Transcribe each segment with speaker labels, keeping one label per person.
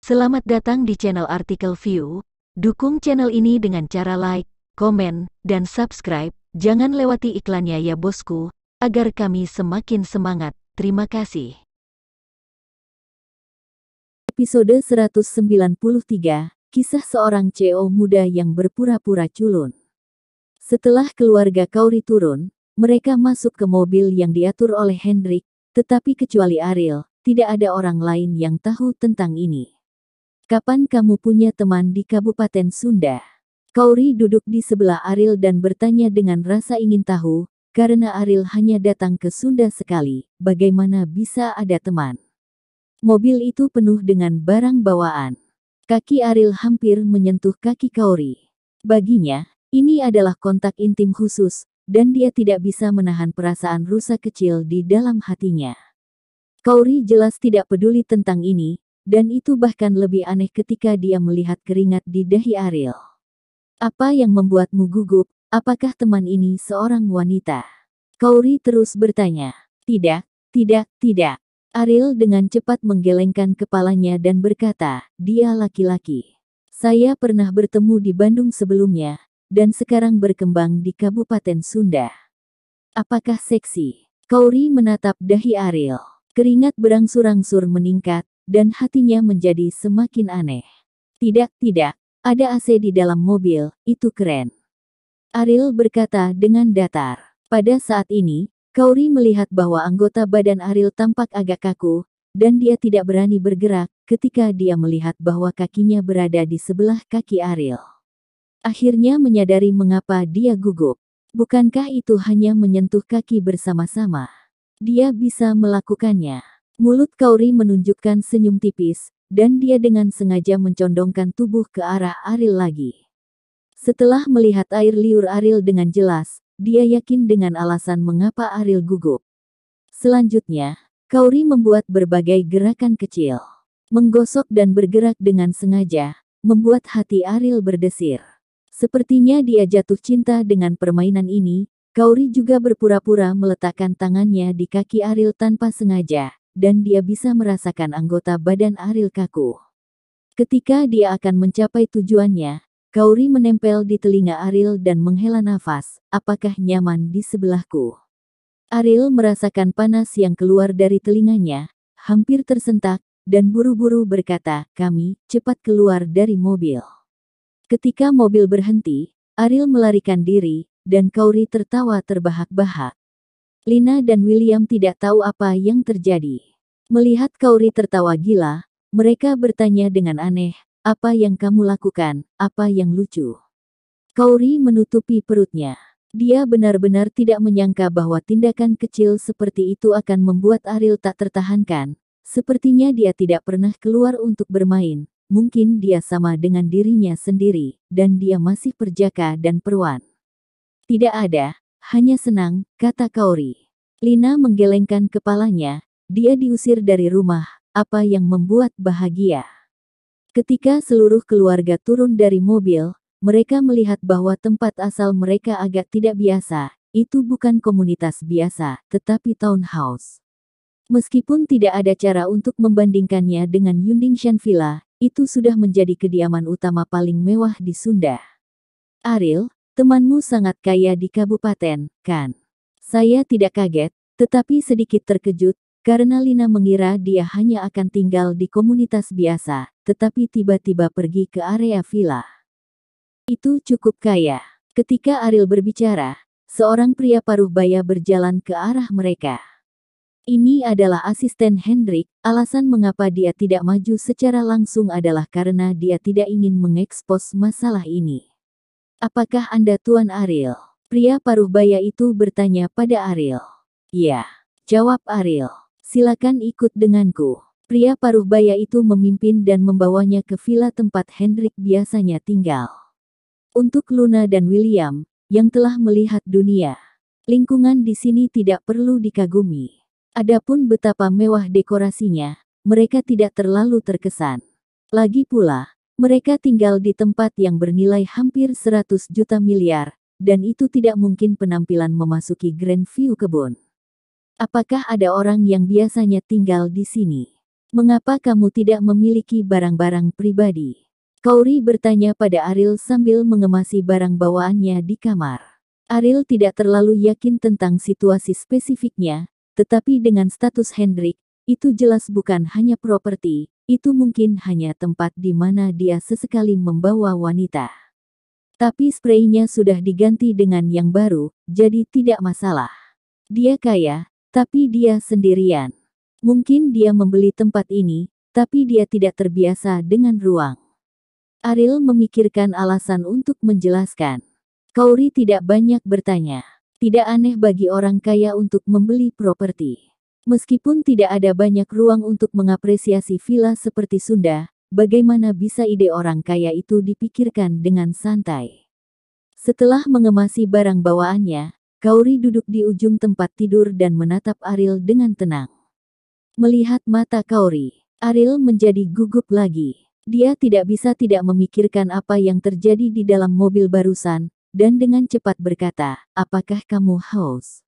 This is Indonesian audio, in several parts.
Speaker 1: Selamat datang di channel Artikel View. Dukung channel ini dengan cara like, komen, dan subscribe. Jangan lewati iklannya ya bosku, agar kami semakin semangat. Terima kasih.
Speaker 2: Episode 193, Kisah Seorang CEO Muda yang Berpura-Pura Culun. Setelah keluarga Kauri turun, mereka masuk ke mobil yang diatur oleh Hendrik, tetapi kecuali Ariel, tidak ada orang lain yang tahu tentang ini. Kapan kamu punya teman di Kabupaten Sunda? Kauri duduk di sebelah Ariel dan bertanya dengan rasa ingin tahu, karena Ariel hanya datang ke Sunda sekali, bagaimana bisa ada teman? Mobil itu penuh dengan barang bawaan. Kaki Ariel hampir menyentuh kaki Kauri. Baginya, ini adalah kontak intim khusus, dan dia tidak bisa menahan perasaan rusak kecil di dalam hatinya. Kauri jelas tidak peduli tentang ini, dan itu bahkan lebih aneh ketika dia melihat keringat di dahi Ariel. Apa yang membuatmu gugup? Apakah teman ini seorang wanita? Kauri terus bertanya. Tidak. Ariel dengan cepat menggelengkan kepalanya dan berkata, dia laki-laki. Saya pernah bertemu di Bandung sebelumnya, dan sekarang berkembang di Kabupaten Sunda. Apakah seksi? Kauri menatap dahi Ariel. Keringat berangsur-angsur meningkat, dan hatinya menjadi semakin aneh. Tidak, ada AC di dalam mobil, itu keren. Ariel berkata dengan datar. Pada saat ini, Kauri melihat bahwa anggota badan Ariel tampak agak kaku, dan dia tidak berani bergerak ketika dia melihat bahwa kakinya berada di sebelah kaki Ariel. Akhirnya menyadari mengapa dia gugup. Bukankah itu hanya menyentuh kaki bersama-sama? Dia bisa melakukannya. Mulut Kauri menunjukkan senyum tipis, dan dia dengan sengaja mencondongkan tubuh ke arah Ariel lagi. Setelah melihat air liur Ariel dengan jelas, dia yakin dengan alasan mengapa Ariel gugup. Selanjutnya, Kauri membuat berbagai gerakan kecil. Menggosok dan bergerak dengan sengaja, membuat hati Ariel berdesir. Sepertinya dia jatuh cinta dengan permainan ini. Kauri juga berpura-pura meletakkan tangannya di kaki Ariel tanpa sengaja, dan dia bisa merasakan anggota badan Ariel kaku. Ketika dia akan mencapai tujuannya, Kauri menempel di telinga Ariel dan menghela nafas. Apakah nyaman di sebelahku? Ariel merasakan panas yang keluar dari telinganya, hampir tersentak, dan buru-buru berkata, kami, cepat keluar dari mobil. Ketika mobil berhenti, Ariel melarikan diri, dan Kauri tertawa terbahak-bahak. Lina dan William tidak tahu apa yang terjadi. Melihat Kauri tertawa gila, mereka bertanya dengan aneh, apa yang kamu lakukan, apa yang lucu? Kauri menutupi perutnya. Dia benar-benar tidak menyangka bahwa tindakan kecil seperti itu akan membuat Ariel tak tertahankan. Sepertinya dia tidak pernah keluar untuk bermain. Mungkin dia sama dengan dirinya sendiri, dan dia masih perjaka dan perwan. Tidak ada, hanya senang, kata Kauri. Lina menggelengkan kepalanya, dia diusir dari rumah, apa yang membuat bahagia. Ketika seluruh keluarga turun dari mobil, mereka melihat bahwa tempat asal mereka agak tidak biasa, itu bukan komunitas biasa, tetapi townhouse. Meskipun tidak ada cara untuk membandingkannya dengan Yundingshan Villa, itu sudah menjadi kediaman utama paling mewah di Sunda. Ariel, temanmu sangat kaya di kabupaten, kan? Saya tidak kaget, tetapi sedikit terkejut, karena Lina mengira dia hanya akan tinggal di komunitas biasa, tetapi tiba-tiba pergi ke area villa. Itu cukup kaya. Ketika Ariel berbicara, seorang pria paruh baya berjalan ke arah mereka. Ini adalah asisten Hendrik. Alasan mengapa dia tidak maju secara langsung adalah karena dia tidak ingin mengekspos masalah ini. Apakah Anda Tuan Ariel? Pria paruh baya itu bertanya pada Ariel. Ya, jawab Ariel. Silakan ikut denganku. Pria paruh baya itu memimpin dan membawanya ke villa tempat Hendrik biasanya tinggal. Untuk Luna dan William, yang telah melihat dunia, lingkungan di sini tidak perlu dikagumi. Adapun betapa mewah dekorasinya, mereka tidak terlalu terkesan. Lagi pula, mereka tinggal di tempat yang bernilai hampir 100 juta miliar, dan itu tidak mungkin penampilan memasuki Grand View kebun. Apakah ada orang yang biasanya tinggal di sini? Mengapa kamu tidak memiliki barang-barang pribadi? Kauri bertanya pada Ariel sambil mengemasi barang bawaannya di kamar. Ariel tidak terlalu yakin tentang situasi spesifiknya, tetapi dengan status Hendrik, itu jelas bukan hanya properti, itu mungkin hanya tempat di mana dia sesekali membawa wanita. Tapi spraynya sudah diganti dengan yang baru, jadi tidak masalah. Dia kaya, tapi dia sendirian. Mungkin dia membeli tempat ini, tapi dia tidak terbiasa dengan ruang. Ariel memikirkan alasan untuk menjelaskan. Kauri tidak banyak bertanya. Tidak aneh bagi orang kaya untuk membeli properti. Meskipun tidak ada banyak ruang untuk mengapresiasi villa seperti Sunda, bagaimana bisa ide orang kaya itu dipikirkan dengan santai? Setelah mengemasi barang bawaannya, Kauri duduk di ujung tempat tidur dan menatap Ariel dengan tenang. Melihat mata Kauri, Ariel menjadi gugup lagi. Dia tidak bisa tidak memikirkan apa yang terjadi di dalam mobil barusan, dan dengan cepat berkata, "Apakah kamu haus?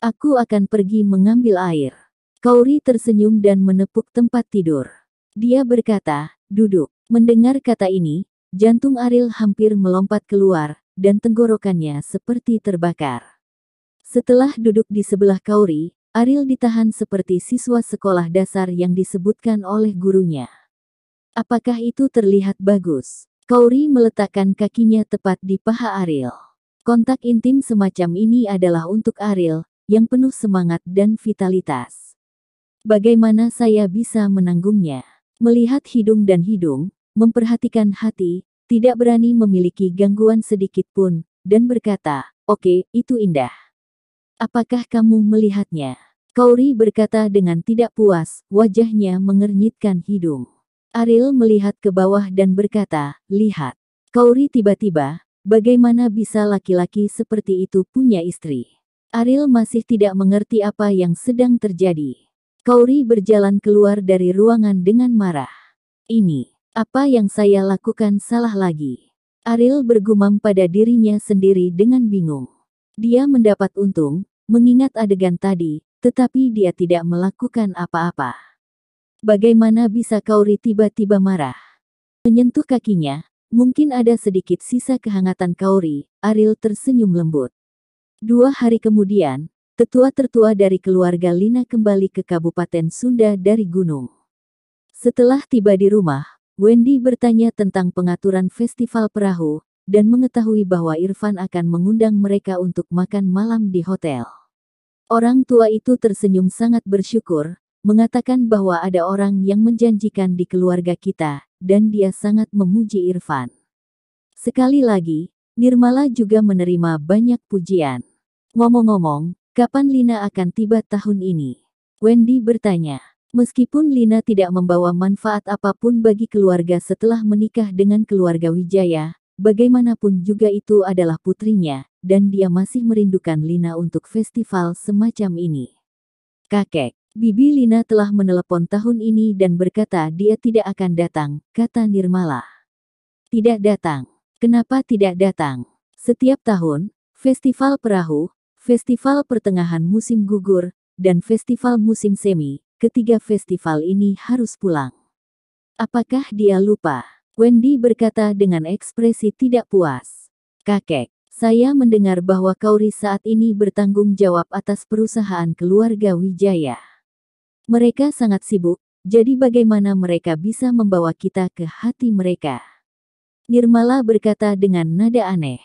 Speaker 2: Aku akan pergi mengambil air." Kauri tersenyum dan menepuk tempat tidur. Dia berkata, "Duduk." Mendengar kata ini, jantung Ariel hampir melompat keluar, dan tenggorokannya seperti terbakar. Setelah duduk di sebelah Kauri, Ariel ditahan seperti siswa sekolah dasar yang disebutkan oleh gurunya. Apakah itu terlihat bagus? Kauri meletakkan kakinya tepat di paha Ariel. Kontak intim semacam ini adalah untuk Ariel, yang penuh semangat dan vitalitas. Bagaimana saya bisa menanggungnya? Melihat hidung dan hidung, memperhatikan hati, tidak berani memiliki gangguan sedikit pun, dan berkata, "Oke, itu indah. Apakah kamu melihatnya?" Kauri berkata dengan tidak puas, wajahnya mengernyitkan hidung. Ariel melihat ke bawah dan berkata, "Lihat." Kauri tiba-tiba, bagaimana bisa laki-laki seperti itu punya istri? Ariel masih tidak mengerti apa yang sedang terjadi. Kauri berjalan keluar dari ruangan dengan marah. "Ini, apa yang saya lakukan salah lagi?" Ariel bergumam pada dirinya sendiri dengan bingung. Dia mendapat untung, mengingat adegan tadi, tetapi dia tidak melakukan apa-apa. Bagaimana bisa Kauri tiba-tiba marah? Menyentuh kakinya, mungkin ada sedikit sisa kehangatan Kauri. Ariel tersenyum lembut. 2 hari kemudian, tetua tertua dari keluarga Lina kembali ke Kabupaten Sunda dari gunung. Setelah tiba di rumah, Wendy bertanya tentang pengaturan festival perahu, dan mengetahui bahwa Irfan akan mengundang mereka untuk makan malam di hotel. Orang tua itu tersenyum sangat bersyukur, mengatakan bahwa ada orang yang menjanjikan di keluarga kita, dan dia sangat memuji Irfan. Sekali lagi, Nirmala juga menerima banyak pujian. "Ngomong-ngomong, kapan Lina akan tiba tahun ini?" Wendy bertanya. Meskipun Lina tidak membawa manfaat apapun bagi keluarga setelah menikah dengan keluarga Wijaya, bagaimanapun juga itu adalah putrinya, dan dia masih merindukan Lina untuk festival semacam ini. "Kakek, Bibi Lina telah menelepon tahun ini dan berkata dia tidak akan datang," kata Nirmala. "Tidak datang? Kenapa tidak datang?" Setiap tahun, festival perahu, festival pertengahan musim gugur, dan festival musim semi, ketiga festival ini harus pulang. "Apakah dia lupa?" Wendy berkata dengan ekspresi tidak puas. "Kakek, saya mendengar bahwa Kauri saat ini bertanggung jawab atas perusahaan keluarga Wijaya. Mereka sangat sibuk, jadi bagaimana mereka bisa membawa kita ke hati mereka?" Nirmala berkata dengan nada aneh.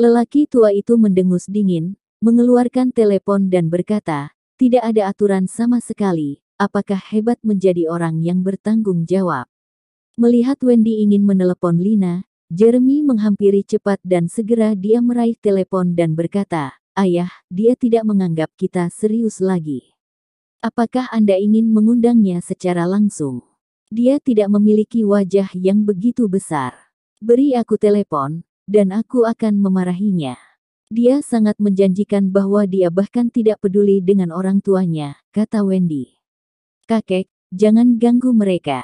Speaker 2: Lelaki tua itu mendengus dingin, mengeluarkan telepon dan berkata, "Tidak ada aturan sama sekali, apakah hebat menjadi orang yang bertanggung jawab?" Melihat Wendy ingin menelepon Lina, Jeremy menghampiri cepat dan segera dia meraih telepon dan berkata, "Ayah, dia tidak menganggap kita serius lagi. Apakah Anda ingin mengundangnya secara langsung? Dia tidak memiliki wajah yang begitu besar. Beri aku telepon, dan aku akan memarahinya. Dia sangat menjanjikan bahwa dia bahkan tidak peduli dengan orang tuanya," kata Wendy. "Kakek, jangan ganggu mereka.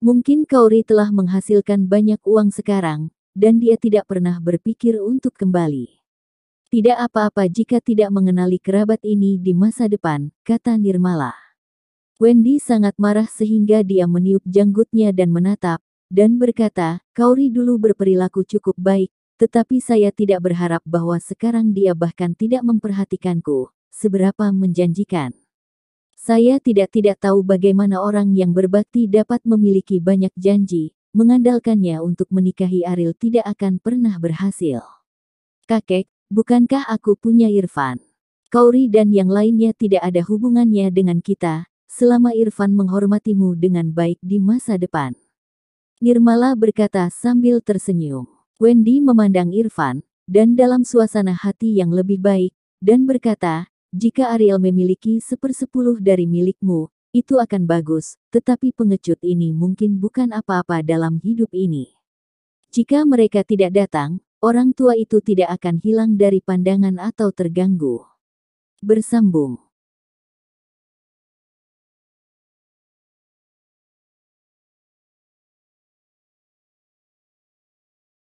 Speaker 2: Mungkin Kauri telah menghasilkan banyak uang sekarang, dan dia tidak pernah berpikir untuk kembali. Tidak apa-apa jika tidak mengenali kerabat ini di masa depan," kata Nirmala. Wendy sangat marah sehingga dia meniup janggutnya dan menatap, dan berkata, Kauri dulu berperilaku cukup baik, tetapi saya tidak berharap bahwa sekarang dia bahkan tidak memperhatikanku, seberapa menjanjikan. Saya tidak tahu bagaimana orang yang berbakti dapat memiliki banyak janji, mengandalkannya untuk menikahi Ariel tidak akan pernah berhasil. Kakek, bukankah aku punya Irfan? Kauri dan yang lainnya tidak ada hubungannya dengan kita, selama Irfan menghormatimu dengan baik di masa depan. Nirmala berkata sambil tersenyum. Wendy memandang Irfan, dan dalam suasana hati yang lebih baik, dan berkata, jika Ariel memiliki 1/10 dari milikmu, itu akan bagus, tetapi pengecut ini mungkin bukan apa-apa dalam hidup ini. Jika mereka tidak datang, orang tua itu tidak akan hilang dari pandangan atau terganggu. Bersambung.